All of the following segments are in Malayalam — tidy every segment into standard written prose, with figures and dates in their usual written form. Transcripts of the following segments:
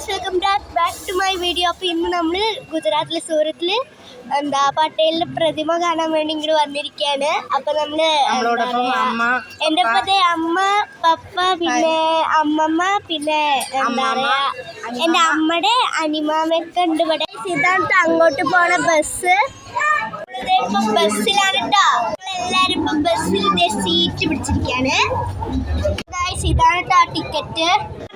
Guys welcome back to my video. അപ്പോൾ ഇന്ന് നമ്മൾ ഗുജറാത്തിലെ സൂറത്തിൽ പട്ടേലിന്റെ പ്രതിമ കാണാൻ വേണ്ടി ഇങ്ങോട്ട് വന്നിരിക്കുകയാണ്. അപ്പോൾ നമ്മൾ എൻ്റെ ഒപ്പത്തെ അമ്മ, പപ്പ, പിന്നെ അമ്മമ്മ, പിന്നെ എന്താ പറയാ എൻ്റെ അമ്മയുടെ അനിമാമയൊക്കെ ഉണ്ട് ഇവിടെ. ഇതാണ് അങ്ങോട്ട് പോണ ബസ്. ഇപ്പൊ ബസ്സിലാണ് കേട്ടോ. എല്ലാരും ഇപ്പൊ ബസ്സിൽ സീറ്റ് പിടിച്ചിരിക്കുകയാണ്. ഇതാണ് കേട്ടോ ടിക്കറ്റ്.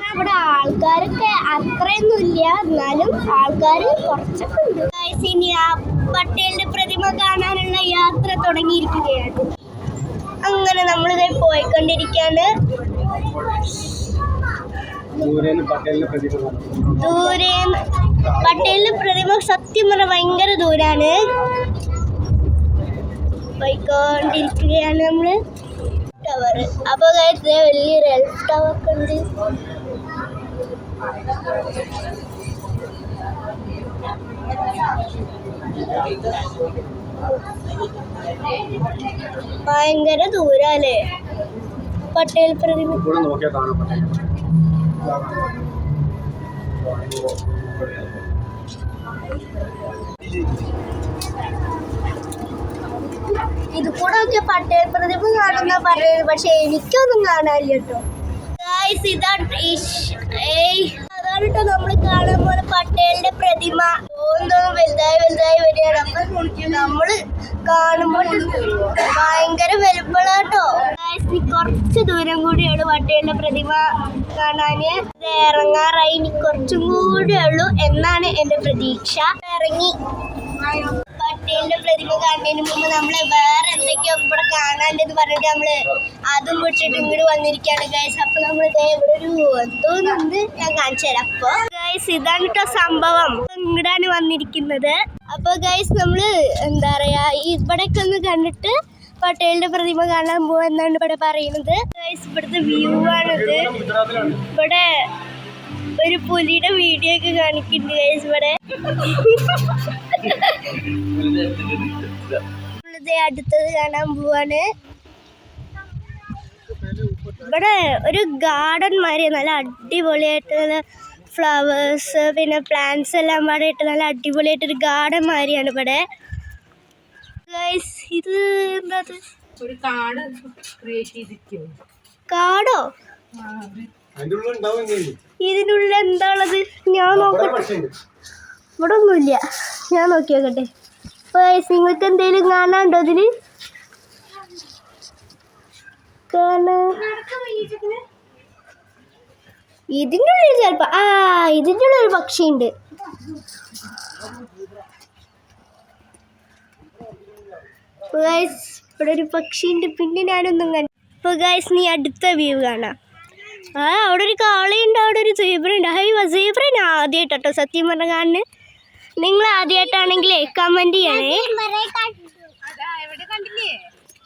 ഇവിടെ ആൾക്കാരൊക്കെ അത്രയൊന്നും ഇല്ല, എന്നാലും ആൾക്കാർ കുറച്ചൊക്കെ ഉണ്ട്. ഇനി ആ പട്ടേലിന്റെ പ്രതിമ കാണാനുള്ള യാത്ര തുടങ്ങിയിരിക്കുകയാണ്. അങ്ങനെ നമ്മളിത് പോയിക്കൊണ്ടിരിക്കുകയാണ്. ദൂരെ പട്ടേലിന്റെ പ്രതിമ സത്യം പറഞ്ഞാൽ ഭയങ്കര ദൂരാണ്. പോയിക്കൊണ്ടിരിക്കുകയാണ് നമ്മള്. ടവർ അപ്പൊ വലിയൊരു എൽഫ് ടവർ ഒക്കെ ഉണ്ട്. ഭയങ്കര ദൂരല്ലേ പട്ടേൽ പ്രതിമ. ഇത് കൂടെ ഒക്കെ പട്ടേൽ പ്രതിമ കാണുന്ന പറയുന്നത്, പക്ഷെ എനിക്കൊന്നും കാണാനില്ല കേട്ടോ. അതാണ് കേട്ടോ നമ്മൾ കാണാൻ പോലെ പട്ടേലിന്റെ പ്രതിമ. ഓരോന്നും വലുതായി വരികയാണ്. അപ്പൊ നമ്മള് കാണുമ്പോൾ ഭയങ്കര വലുപ്പമാട്ടോ. കുറച്ച് ദൂരം കൂടിയുള്ളൂ പട്ടേലിന്റെ പ്രതിമ കാണാന്. ഇറങ്ങാറായി, ഇനി കുറച്ചും കൂടിയേ ഉള്ളൂ എന്നാണ് എന്റെ പ്രതീക്ഷ. ഇറങ്ങി പട്ടേലിന്റെ പ്രതിമ കാണുന്നതിന് മുമ്പ് നമ്മള് വേറെ എന്തൊക്കെയോ ഇവിടെ കാണാണ്ടെന്ന് പറഞ്ഞിട്ട് നമ്മള് അതും വിട്ടിട്ട് ഇങ്ങോട്ട് വന്നിരിക്കുകയാണ് ഗൈസ്. അപ്പൊ നമ്മൾ ഇവിടെ ഒരു എന്തോന്നുണ്ട്, ഞാൻ കാണിച്ചു തരാം. അപ്പൊ ഗൈസ് ഇതാണ് കേട്ടോ സംഭവം. ഇങ്ങോട്ടാണ് വന്നിരിക്കുന്നത്. അപ്പൊ ഗൈസ് നമ്മള് എന്താ പറയാ ഇവിടേക്ക് ഒന്ന് കണ്ടിട്ട് പട്ടേലിന്റെ പ്രതിമ കാണാൻ പോവാന്നാണ് ഇവിടെ പറയുന്നത്. ഗൈസ് ഇവിടുത്തെ വ്യൂ ആണിത്. ഇവിടെ ഒരു പുലിയുടെ വീഡിയോ ഒക്കെ കാണിക്കുന്നുണ്ട് ഗൈസ്. ഇവിടെ അടുത്തത് കാണാൻ പോവാണ്. ഇവിടെ ഒരു ഗാർഡൻ മാതിരി നല്ല അടിപൊളിയായിട്ട് ഫ്ലവേഴ്സ് പിന്നെ പ്ലാന്റ്സ് എല്ലാം പാടെ ഇട്ട് നല്ല അടിപൊളിയായിട്ടൊരു ഗാർഡൻ മാതിരിയാണ് ഇവിടെ. ഇത് എന്താ കാടോ? ഇതിനുള്ളിൽ എന്താ ഉള്ളത് ഞാൻ നോക്കട്ടെ. ഇവിടെ ഒന്നുമില്ല, ഞാൻ നോക്കി നോക്കട്ടെ. അപ്പൊ നിങ്ങൾക്ക് എന്തെങ്കിലും കാണാണ്ടോ ഇതില്? ഇതിൻ്റെ ഉള്ളിൽ ചിലപ്പോ ഇതിൻ്റെ ഉള്ളിൽ ഒരു പക്ഷിയുണ്ട്. ഇവിടെ ഒരു പക്ഷിയുണ്ട്. പിന്നെ ഞാനൊന്നും കണ്ടു. ഇപ്പൊ ഗൈസ് നീ അടുത്ത വ്യൂ കാണാം. അവിടെ ഒരു കാളയുണ്ട്, അവിടെ ഒരു സീബ്ര ഉണ്ട്. സീബ്ര ഞാൻ ആദ്യമായിട്ടോ സത്യം പറഞ്ഞ കാണുന്നത്. നിങ്ങൾ ആദ്യമായിട്ടാണെങ്കിലേ കമന്റ് ചെയ്യണേ.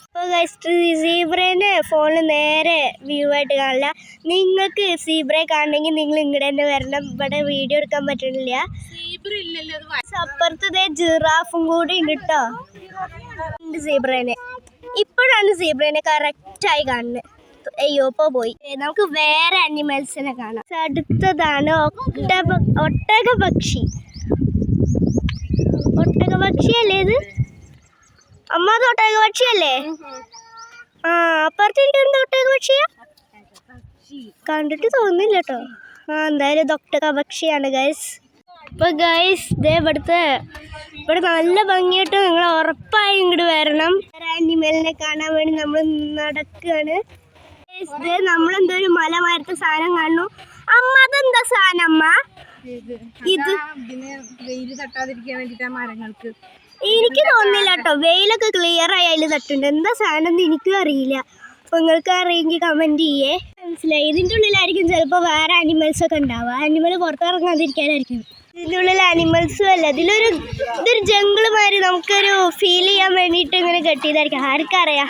അപ്പോൾ ഗൈസ് സീബ്രേനെ ഫോണിൽ നേരെ വ്യൂ ആയിട്ട് കാണില്ല. നിങ്ങൾക്ക് സീബ്രയെ കാണണമെങ്കിൽ നിങ്ങൾ ഇങ്ങോട്ട് തന്നെ വരണം. ഇവിടെ വീഡിയോ എടുക്കാൻ പറ്റണില്ല. അപ്പുറത്തതേ ജിറാഫും കൂടി ഉണ്ട് കേട്ടോ. സീബ്രേനെ ഇപ്പോഴാണ് സീബ്രേനെ കറക്റ്റായി കാണുന്നത്. അയ്യോ ഇപ്പോൾ പോയി. നമുക്ക് വേറെ അനിമൽസിനെ കാണാം. അടുത്തതാണ് ഒട്ടകപക്ഷി. ഒട്ടകപക്ഷിയല്ലേ ഇത്? അമ്മ അത് ഒട്ടകപക്ഷിയല്ലേ? അപ്പുറത്തേക്ക് ഒട്ടകപക്ഷിയാ? കണ്ടിട്ട് തോന്നുന്നില്ല കേട്ടോ. എന്തായാലും ഇത് ഒട്ടകപക്ഷിയാണ് ഗൈസ്. ഇപ്പൊ ഗൈസ് ഇവിടെ നല്ല ഭംഗിയായിട്ട് നിങ്ങൾ ഉറപ്പായും ഇങ്ങോട്ട് വരണം. അനിമലിനെ കാണാൻ വേണ്ടി നമ്മൾ നടക്കുകയാണ്. നമ്മളെന്തോ ഒരു മല മാരത്തെ സാധനം കാണുന്നു. അമ്മ അതെന്താ സാധനം അമ്മ? ഇത് വെയില് തട്ടാതിരിക്കാൻ വേണ്ടിട്ടാ മരങ്ങൾക്ക്. എനിക്ക് തോന്നുന്നില്ല കേട്ടോ, വെയിലൊക്കെ ക്ലിയർ ആയി അതിൽ തട്ടുണ്ട്. എന്താ സാധനം എന്ന് എനിക്കും അറിയില്ല. അപ്പൊ നിങ്ങൾക്ക് അറിയെങ്കിൽ കമന്റ് ചെയ്യേ. മനസ്സിലായി. ഇതിൻ്റെ ഉള്ളിലായിരിക്കും ചിലപ്പോൾ വേറെ അനിമൽസ് ഒക്കെ ഉണ്ടാവുക. അനിമൽ പുറത്തിറങ്ങാതിരിക്കാനായിരിക്കും. ഇതിൻ്റെ ഉള്ളിൽ അനിമൽസും അല്ല, ഇതൊരു ജംഗിൾ മാതിരി നമുക്കൊരു ഫീൽ ചെയ്യാൻ വേണ്ടിയിട്ട് ഇങ്ങനെ കെട്ടിയതായിരിക്കും. ആർക്കറിയാം.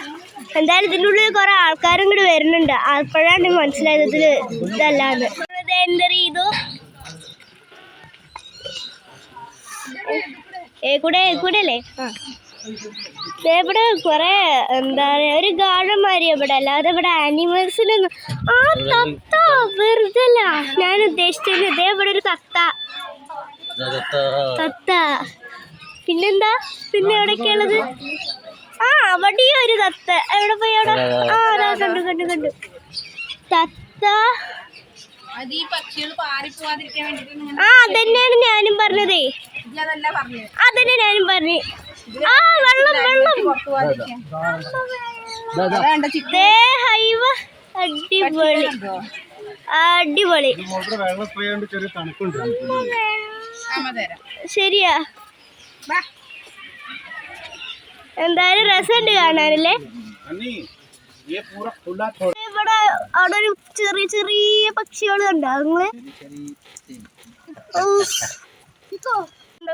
എന്തായാലും ഇതിൻ്റെ ഉള്ളിൽ കുറെ ആൾക്കാരും കൂടി വരുന്നുണ്ട്. അപ്പോഴാണ് മനസ്സിലായത് ഇതിൽ ഇതല്ലാന്ന്. എൻ്റർ ചെയ്തു. കൂടെ അല്ലേ? ഇവിടെ കുറെ എന്താ പറയാ ഒരു ഗാർഡൻ മാതിരി ഇവിടെ. അല്ലാതെ ഇവിടെ ആനിമൽസിനൊന്നും തത്ത വെറുതെ അല്ല ഞാൻ ഉദ്ദേശിച്ചത്. ഇതേ ഇവിടെ ഒരു തത്ത. പിന്നെന്താ? പിന്നെ എവിടൊക്കെയുള്ളത്? ആ അവിടെയും ഒരു തത്ത. എവിടെ പോയി? അവിടെ കണ്ടു തത്ത. അതന്നെയാണ് ഞാനും പറഞ്ഞതേ. അതന്നെ ഞാനും പറഞ്ഞു. ആ വെള്ളം ഹൈവ. അടിപൊളി ശരിയാ. എന്തായാലും രസമുണ്ട് കാണാനല്ലേ. ഇവിടെ അവിടെ ഒരു ചെറിയ പക്ഷികളുണ്ട്. നിങ്ങള്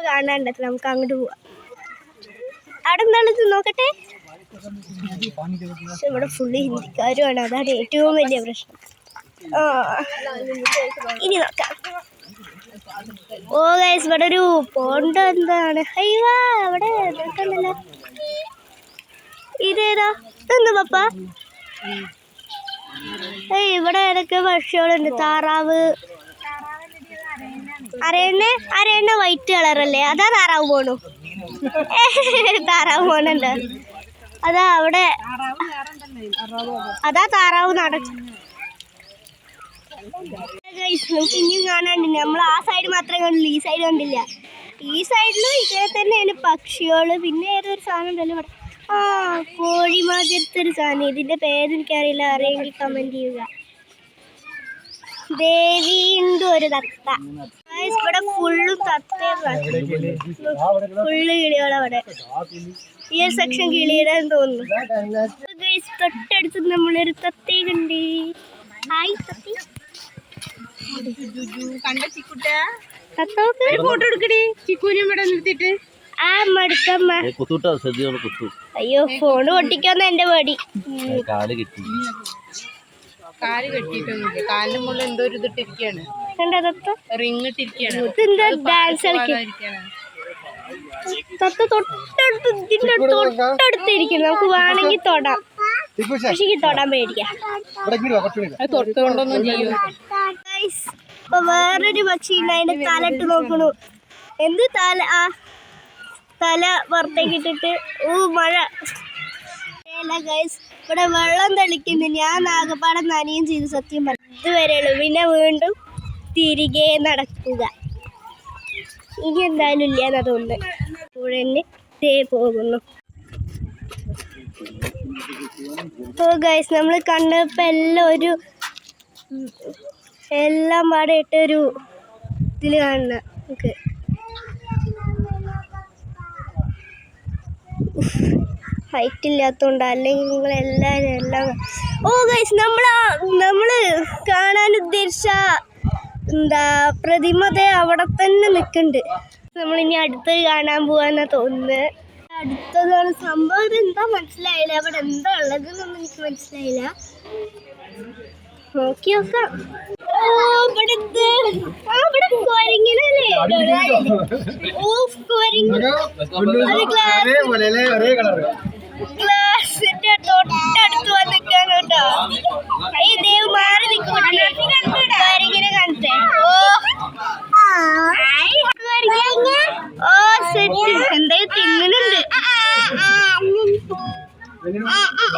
കാണാണ്ട നമുക്ക് അങ്ങോട്ട് പോവാം. അവിടെ എന്താണെന്ന് നോക്കട്ടെ. പക്ഷെ ഇവിടെ ഫുള്ള് ഹിന്ദിക്കാരുമാണ്. അതാണ് ഏറ്റവും വലിയ പ്രശ്നം. ഇനി നോക്കാം. ഓ ഗൈസ് ഇവിടെ ഒരു പോണ്ട് എന്താണ്. അയ്യോ അവിടെ നോക്കണ്ടല്ലോ. ഇതേതാ? ഇതെന്താ പപ്പ? ഇവിടെ ഏതൊക്കെ പക്ഷികളുണ്ട്. താറാവ്. അരയണ്ണ വൈറ്റ് കളറല്ലേ? അതാ താറാവ് പോണു. താറാവ് പോണുണ്ട്. അതാ അവിടെ. അതാ താറാവ് നടക്കും. നമുക്ക് ഇനിയും കാണാണ്ട്. നമ്മൾ ആ സൈഡ് മാത്രമേ കണ്ടുള്ളൂ. ഈ സൈഡ് കണ്ടില്ല. ഈ സൈഡിലും ഇതേ തന്നെയാണ് പക്ഷികള്. പിന്നെ ഏതൊരു സാധനം ഉണ്ടല്ലോ ഇവിടെ. കോഴി മാതിരത്തെ ഒരു സാധനം. ഇതിന്റെ പേര് എനിക്കറിയില്ല. അറിയെങ്കിൽ കമന്റ് ചെയ്യുക. ദേവിയുണ്ട് ഒരു തത്ത. ഇവിടെ ഫുള്ള് തത്തയാണ്. ഫുള്ള് കിളികളവിടെ. ഈ ഒരു സെക്ഷൻ കിളിയുടെ തോന്നുന്നു. തൊട്ടടുത്ത് നമ്മളൊരു തത്തയെ കണ്ട്. ഹായ് തത്തി. ഫോട്ടോ എടുക്കണേ. ചിക്കുനും ഇവിടെ നിർത്തിട്ട്. അയ്യോ ഫോണ് പൊട്ടിക്കാന്ന് എന്റെ പേടി. കാല് കെട്ടിട്ടൊന്നുമില്ല. കാലിന്റെ മുകളിൽ എന്തോ ഒരു ഇതിട്ടിരിക്കാണ്. റിങ് ഇട്ടിരിക്കാണ്. ഡാൻസ് കളിക്കാണ്. തത്ത തൊട്ടടുത്തിരിക്കുന്നു. നമുക്ക് വേണമെങ്കിൽ തൊടാം. പക്ഷേ തൊടാൻ പേടിക്കാം. തൊട്ടുകൊണ്ടൊന്നും ചെയ്യും. ഇപ്പൊ വേറൊരു പക്ഷി ഉണ്ട്. അതിന്റെ തല ഇട്ട് നോക്കണു. എന്ത് തല? തല പുറത്തേക്ക് ഇട്ടിട്ട്. മഴ. ഇവിടെ വെള്ളം തെളിക്കുന്നു. ഞാൻ ആകപ്പാടെ നനയും ചെയ്തു. സത്യം പറഞ്ഞു ഇതുവരെയുള്ളൂ. പിന്നെ വീണ്ടും തിരികെ നടക്കുക. ഇനി എന്തായാലും ഇല്ലാന്നാ തോന്നുന്നത്. പുഴന്നെ പോകുന്നു. ഗൈസ് നമ്മൾ കണ്ടപ്പോ എല്ലാം പാടെ ഇട്ടൊരു ഇതിൽ കാണുന്ന നമുക്ക് ഹൈറ്റ് ഇല്ലാത്തോണ്ട്. അല്ലെങ്കിൽ നിങ്ങളെല്ലാം ഗൈസ് നമ്മള് കാണാൻ ഉദ്ദേശിച്ച പ്രതിമത അവിടെ തന്നെ നിൽക്കുന്നുണ്ട്. നമ്മളിനി അടുത്തത് കാണാൻ പോവാന്നാ തോന്നുന്നത്. അടുത്തതാണ് സംഭവം. എന്താ മനസ്സിലായില്ല. അവിടെ എന്താ ഉള്ളതെന്നൊന്നും എനിക്ക് മനസ്സിലായില്ല. നോക്കി നോക്കാം. ഗ്ലാസിന്റെ തൊട്ടടുത്ത് വന്നിക്കാണ് കേട്ടോ. ഈ ദേവ് മാറി നിൽക്കുന്നുണ്ട്. കാണിച്ചേ. എന്തായാലും തിന്നുന്നുണ്ട്.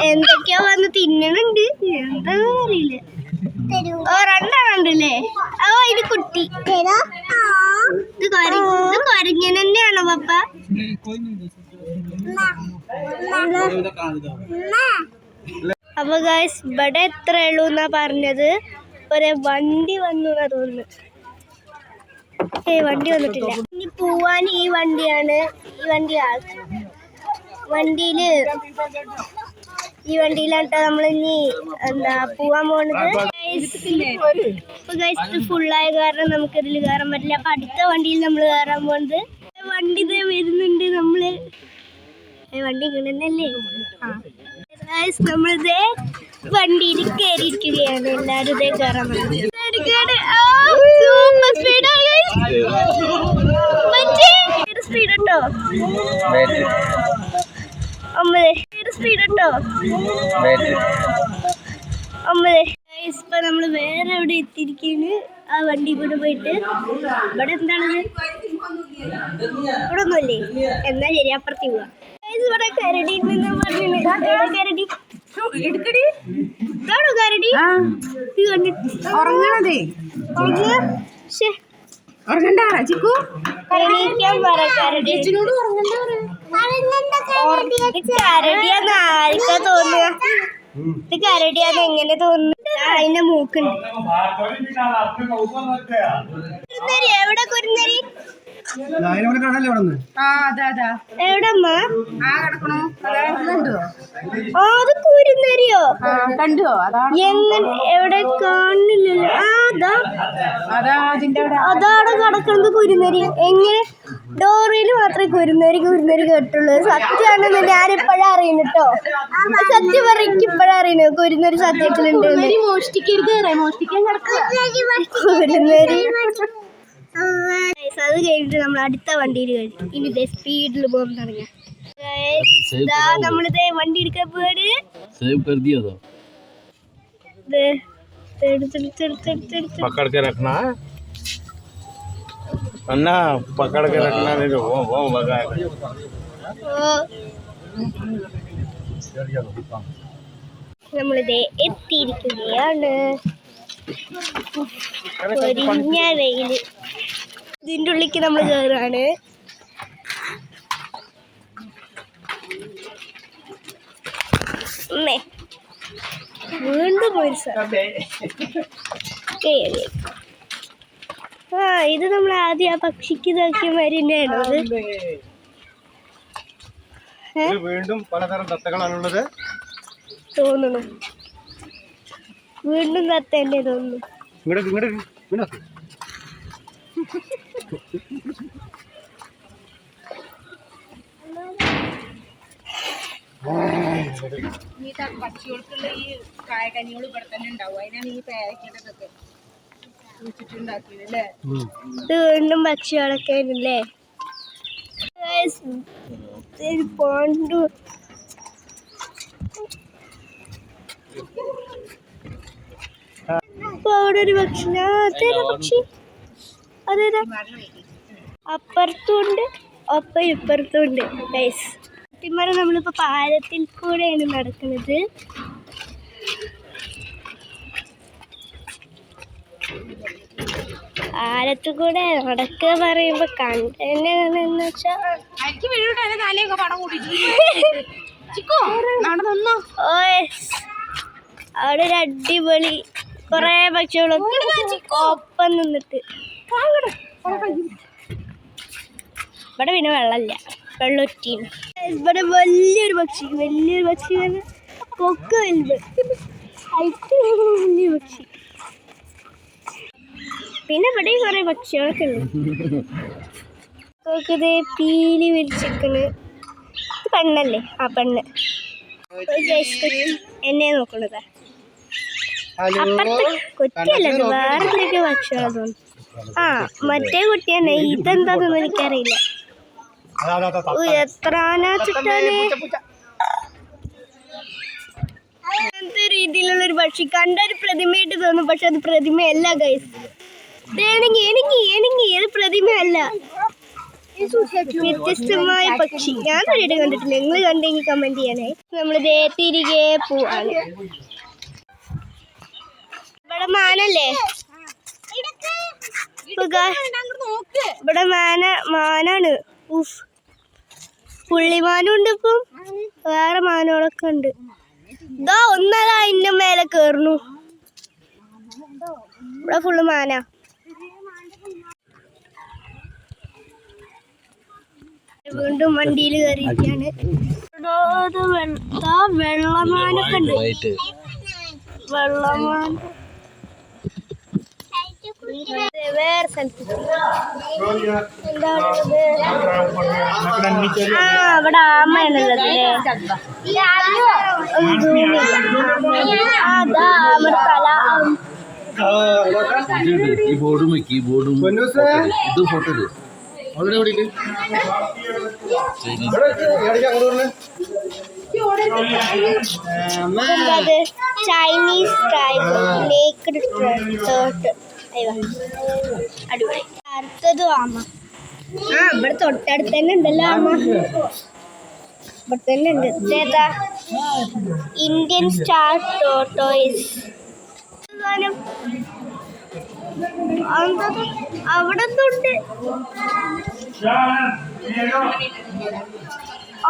എന്തൊക്കെയോ വന്ന് തിന്നുന്നുണ്ട്. എന്താന്ന് അറിയില്ല. രണ്ടെണ്ണുണ്ടല്ലേ? ഇത് കുട്ടി. ഇത് കൊരങ്ങൻ തന്നെയാണോ പപ്പ? അപ്പൊ ഗൈസ് ഇവിടെ എത്ര ഉള്ളൂ എന്നാ പറഞ്ഞത്. ഒരു വണ്ടി വന്നു എന്നാ തോന്നുന്നു. വണ്ടി വന്നിട്ടില്ല. ഇനി പോവാൻ ഈ വണ്ടിയാണ്. ഈ വണ്ടിയിലാട്ടോ നമ്മളിനി പോവാൻ പോണത്. ഫുള്ളായ കാരണം നമുക്ക് ഇതിൽ കയറാൻ പറ്റില്ല. അപ്പൊ അടുത്ത വണ്ടിയിൽ നമ്മൾ കയറാൻ പോണത്. വണ്ടി ഇതേ വരുന്നുണ്ട്. വണ്ടി ഇങ്ങനല്ലേ. നമ്മളിതേ വണ്ടിയിൽ കയറിയിരിക്കുകയാണ്. എല്ലാരും ഇതേ കയറാൻ പറ്റും. സ്പീഡ് ഉണ്ടോ? സ്പീഡ് ഉണ്ടോ? ഇപ്പൊ നമ്മള് വേറെ അവിടെ എത്തിയിരിക്കുന്നു. ആ വണ്ടി കൂടെ പോയിട്ട് ഇവിടെ എന്താണത്? ഇവിടെ ഒന്നുമില്ലേ? എന്നാ ശരി, അപ്പുറത്ത് പോവാ. ഇവിടെ കരടി കരടി ഇതാണോ കരടി? ഉറങ്ങണതേ കരടിയാന്ന് ആർക്കാ തോന്നുക? ഇത് കരടിയാന്ന് എങ്ങനെ തോന്നുന്നു? അതിന്റെ മൂക്കുണ്ട്. എവിടെ കുരുന്നരി? എവിടമ്മ? അത് കുരുന്നരിയോ? കണ്ടോ? എങ്ങനെ? എവിടെ കാണില്ലല്ലോ. അതാണ് കിടക്കുന്നത് കുരുന്നരി. എങ്ങനെ? ഡോറിയിൽ മാത്രമേ കുരുന്നരി കേട്ടുള്ളൂ. സത്യമാണെന്ന് ഞാനിപ്പോഴാ അറിയുന്നു കേട്ടോ. സത്യം പറയ്ക്ക് ഇപ്പോഴാ അറിയുന്നു കുരുന്നരി സത്യത്തിലുണ്ട്. മോഷ്ടിക്കരുത്, മോഷ്ടിക്കാൻ കുരുന്നരി. അത് കഴിഞ്ഞിട്ട് നമ്മൾ അടുത്ത വണ്ടിയിൽ കഴിഞ്ഞു. ഇനി ഇതേ സ്പീഡിൽ പോകാൻ തുടങ്ങി. നമ്മളിതേ വണ്ടി എടുക്കാൻ പോവാണ്. पकड़ के रखना है अन्ना, पकड़ के रखना नहीं तो वो भगाएगा। നമ്മളിതേ എത്തിയിരിക്കുകയാണ്. പൊരിഞ്ഞ വെയില്. ഇതിൻ്റെ ഉള്ളിലേക്ക് നമ്മൾ കയറാണ്. വീണ്ടും ഒരു കയറി. ഇത് നമ്മൾ ആദ്യം ആ പക്ഷിക്ക് ഇതാക്കിയ മാതിരി തന്നെയാണോ അത്? വീണ്ടും പലതരം തത്തകളാണുള്ളത് തോന്നുന്നു. വീണ്ടും തത്ത തന്നെ തോന്നുന്നു. പക്ഷികൾക്കുള്ള ഈ കായകനികൾ ഇവിടെ തന്നെ ഉണ്ടാവും. അതിനാണ് ഈ പേരക്കേണ്ടതൊക്കെ ഉണ്ടാക്കിയത്. ഇത് വീണ്ടും പക്ഷികളൊക്കെ ആണല്ലേ. പോണ്ടു അവിടെ ഒരു പക്ഷി. പക്ഷി അതേതാ? അപ്പുറത്തുണ്ട്, ഒപ്പം ഇപ്പുറത്തുണ്ട്. സത്യമാരെ നമ്മളിപ്പോൾ പാലത്തിൽ കൂടെയാണ് നടക്കുന്നത്. പാലത്തിൽ കൂടെ നടക്കുക പറയുമ്പോ കണ്ടെന്ന് വെച്ചാ അവിടെ ഒരു അടിപൊളി കൊറേ പക്ഷികളൊക്കെ ഒപ്പം നിന്നിട്ട്. ഇവിടെ പിന്നെ വെള്ളമില്ല, വെള്ളൊറ്റീന്. ഇവിടെ വലിയൊരു പക്ഷി കൊക്ക് വലുത്, വലിയ പക്ഷി. പിന്നെ ഇവിടെ കുറെ പക്ഷികളൊക്കെ ഉണ്ട്. നോക്കിത് പീലി വിരിച്ചിരിക്കണ്. ഇത് പെണ്ണല്ലേ? ആ പെണ്ണ് എന്നെ നോക്കണതാ. അപ്പുറത്തെ കുട്ടിയല്ലത്, വേറെ എന്തൊക്കെ പക്ഷികളാ തോന്നുന്നു. ആ മറ്റേ കുട്ടിയാണ്. ഇതെന്താന്നൊന്നും എനിക്കറിയില്ല. എത്ര ചിട്ടാണ് അങ്ങനത്തെ രീതിയിലുള്ളൊരു പക്ഷി. കണ്ടൊരു പ്രതിമയായിട്ട് തോന്നും, പക്ഷെ അത് പ്രതിമയല്ല ഗൈസ്. അത് പ്രതിമയല്ല, വ്യത്യസ്തമായ പക്ഷി. ഞാൻ നേരിട്ട് കണ്ടിട്ടില്ല. നിങ്ങൾ കണ്ടെങ്കിൽ കമന്റ് ചെയ്യണേ. നമ്മളിത് തിരികെ പോവാണ്. ഇവിടെ മാനല്ലേ? ഇവിടെ മാനാണ്. പുള്ളിമാനും ഉണ്ട്. ഇപ്പം വേറെ മാനുകളൊക്കെ ഉണ്ട്. ഇതാ ഒന്നല്ല അതിന്റെ മേലെ കേറുന്നു. ഇവിടെ ഫുള്ള് മാന. വീണ്ടും വണ്ടിയിൽ കയറിയിരിക്കാണ്. വെള്ളമാനൊക്കെ ഉണ്ട്. വെള്ളമാൻ വേറെ സ്ഥലത്ത്. എന്താണുള്ളത്? ആ ഇവിടെ ആമയാണുള്ളത് അല്ലേ? അതാ അമൃതല. കീബോർഡും ഇത് ഫോട്ടോ എന്താത് ചൈനീസ് ട്രൈബ് നേക്കഡ് ടേർട്ട്. അടിപൊളി. അടുത്തതും ആമ. ഇവിടെ തൊട്ടടുത്ത് തന്നെ ഉണ്ടല്ലോ ആമ. ഇവിടെ തന്നെ ഉണ്ട്. ഇതേതാ ഇന്ത്യൻ സ്റ്റാർ ടോട്ടോയിസ്. അവിടെ എന്തുണ്ട്?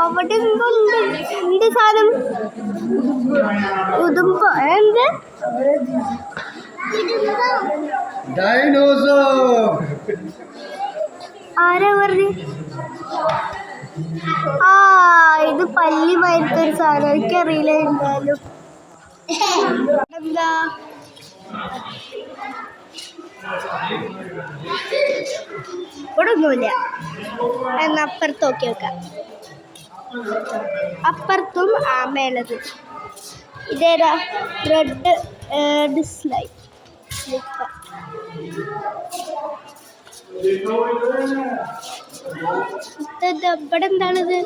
അവിടെ എന്തുണ്ട്? എന്ത് സാധനം? ഉടുമ്പ് എന്ത്? ആരാ പറഞ്ഞു? ഇത് പല്ലി മരുത്തൊരു സാധനം. എനിക്കറിയില്ല എന്തായാലും. എന്താ ഇവിടെ ഒന്നുമില്ല. എന്നാ അപ്പുറത്ത് നോക്കി വെക്കാം. അപ്പുറത്തും ആമയുള്ളത്. ഇതേതാ റെഡ് ഡിസ്ലൈക്ക്. ഇവിടെ എന്താണിത്?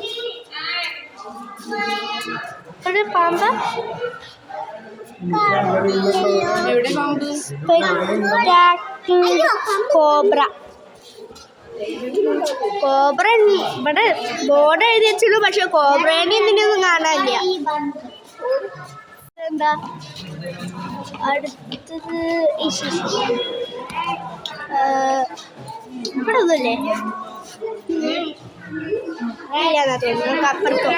ഇവിടെ പാമ്പ. കോബ്ര. കോബ്ര ഇവിടെ ബോർഡ് എഴുതി വെച്ചുള്ളൂ, പക്ഷെ കോബ്രേനെ ഇതിനൊന്നും കാണാനില്ല. എന്താ അടുത്തത്? ഇവിടെ ഒന്നുമില്ലേ? അപ്പുറത്തോ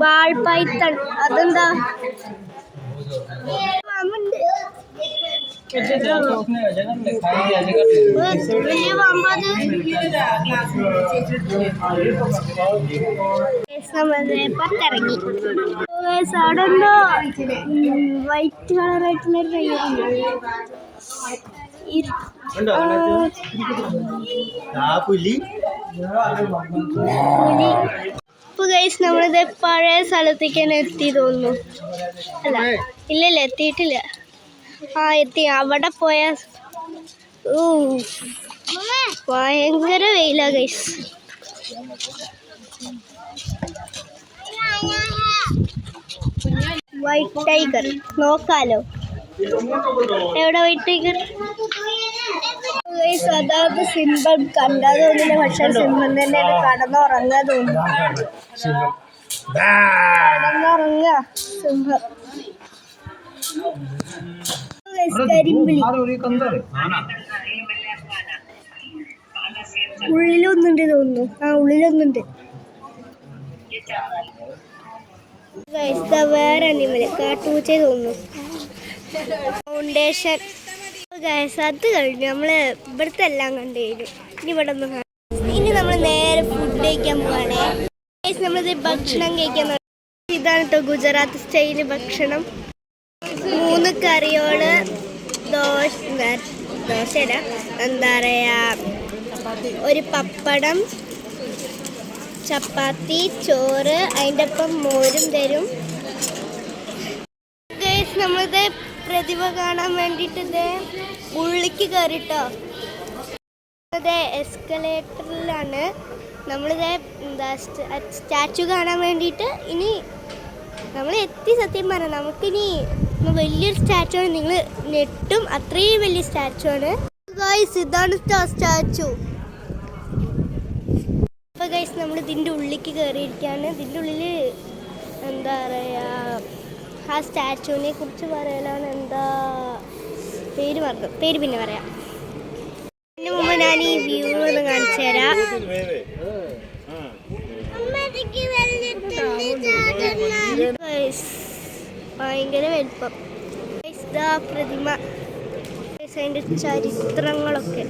വാൾപൈത്തൺ. അതെന്താ? വലിയ പാമ്പത്. പുറത്തിറങ്ങി. അവിടെ എന്തോ വൈറ്റ് കളറായിട്ടുള്ളൊരു കയ്യുണ്ട്. ഇപ്പൊ ഗൈസ് നമ്മളിത് പഴയ സ്ഥലത്തേക്ക് തന്നെ എത്തി തോന്നുന്നു. അല്ല ഇല്ലല്ല, എത്തിയിട്ടില്ല. എത്തി. അവിടെ പോയ ഭയങ്കര വെയിലാ ഗൈസ്. വൈറ്റ് ടൈഗർ നോക്കാലോ. എവിടെ വൈറ്റ് ടൈഗർ? അതായത് സിംബം കണ്ടാ തോന്നില്ല, പക്ഷെ സിംബം തന്നെയാണ്. കടന്നുറങ്ങാ തോന്നുന്നു. കടന്നുറങ്ങ സിംഹം. കരിമ്പിളി. ഉള്ളിലൊന്നുണ്ട് തോന്നുന്നു. ഉള്ളിലൊന്നുണ്ട്. വേറെ അനിമല് കാട്ടുപൂച്ച തോന്നുന്നു. ഫൗണ്ടേഷൻ. അത് കഴിഞ്ഞു. നമ്മള് ഇവിടുത്തെ എല്ലാം കണ്ടു കഴിഞ്ഞു. ഇനി ഇവിടെ ഒന്നും കാണാം. ഇനി നമ്മൾ നേരെ ഫുഡ് കഴിക്കാൻ പോവാണേ. നമ്മളിത് ഭക്ഷണം കഴിക്കാൻ. ഇതാണ് കേട്ടോ ഗുജറാത്ത് സ്റ്റൈല് ഭക്ഷണം. 3 കറിയോള്, ദോശയല്ല, എന്താ പറയാ, ഒരു പപ്പടം, ചപ്പാത്തി, ചോറ്, അതിൻ്റെ ഒപ്പം മോരും തരും. നമ്മളിത് പ്രതിഭ കാണാൻ വേണ്ടിയിട്ട് ഇത് ഉള്ളിക്ക് കയറിട്ടോ. ഇത് എസ്കലേറ്ററിലാണ്. നമ്മളിത് എന്താ സ്റ്റാച്ചു കാണാൻ വേണ്ടിയിട്ട് ഇനി നമ്മൾ എത്തി. സത്യം പറഞ്ഞാൽ നമുക്കിനി വലിയൊരു സ്റ്റാച്ചു ആണ്. നിങ്ങൾ നെട്ടും. അത്രയും വലിയ സ്റ്റാച്ചു ആണ് ഗൈസ്. ഇതാണ് സ്റ്റാച്ചു. അപ്പോൾ ഗൈസ് നമ്മൾ ഇതിൻ്റെ ഉള്ളിലേക്ക് കയറിയിരിക്കുകയാണ്. ഇതിൻ്റെ ഉള്ളിൽ എന്താ പറയുക, ആ സ്റ്റാച്ചുവിനെ കുറിച്ച് പറയലാണ്. എന്താ പേര് മറന്നു. പേര് പിന്നെ പറയാം. അതിന് മുമ്പ് ഞാൻ ഈ വ്യൂ ഒന്ന് കാണിച്ചു തരാം. ഭയങ്കര വലുപ്പം. പ്രതിമ. അതിൻ്റെ ചരിത്രങ്ങളൊക്കെ.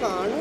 കേട്ടോ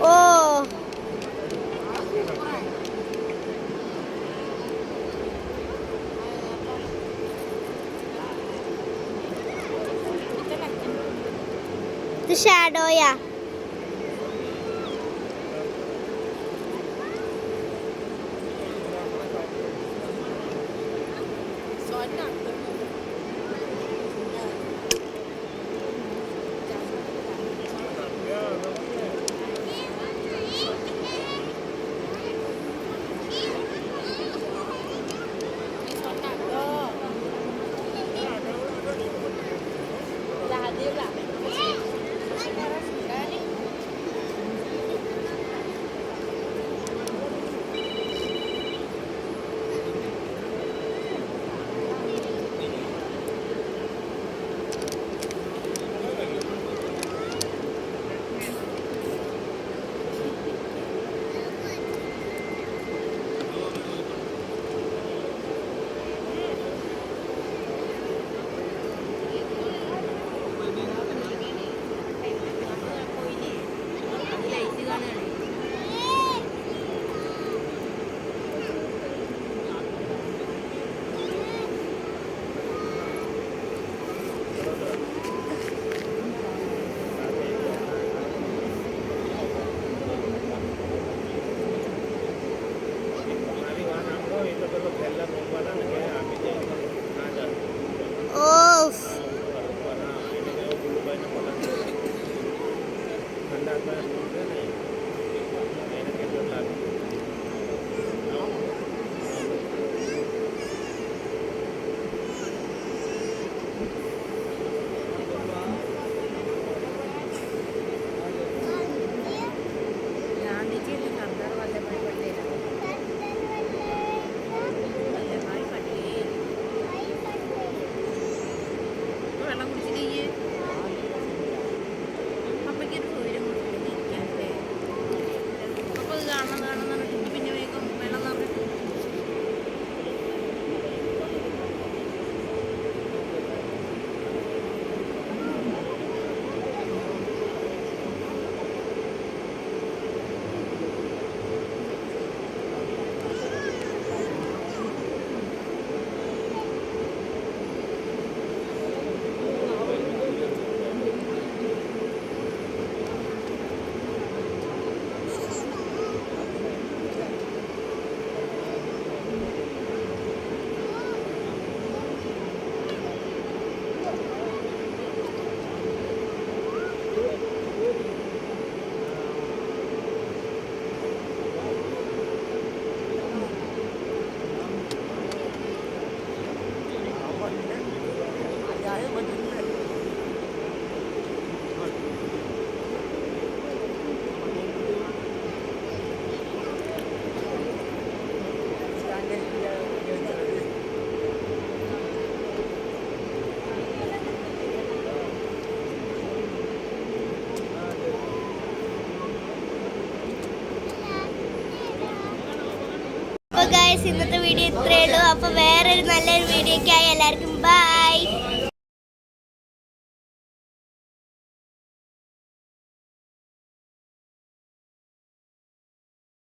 ഓ ഇത് ഷാഡോയാ ഗൈസ് ഇന്നത്തെ വീഡിയോ ഇത്രയേ ഉള്ളൂ. അപ്പോൾ വേറൊരു നല്ലൊരു വീഡിയോയ്ക്കായി എല്ലാവർക്കും ബൈ.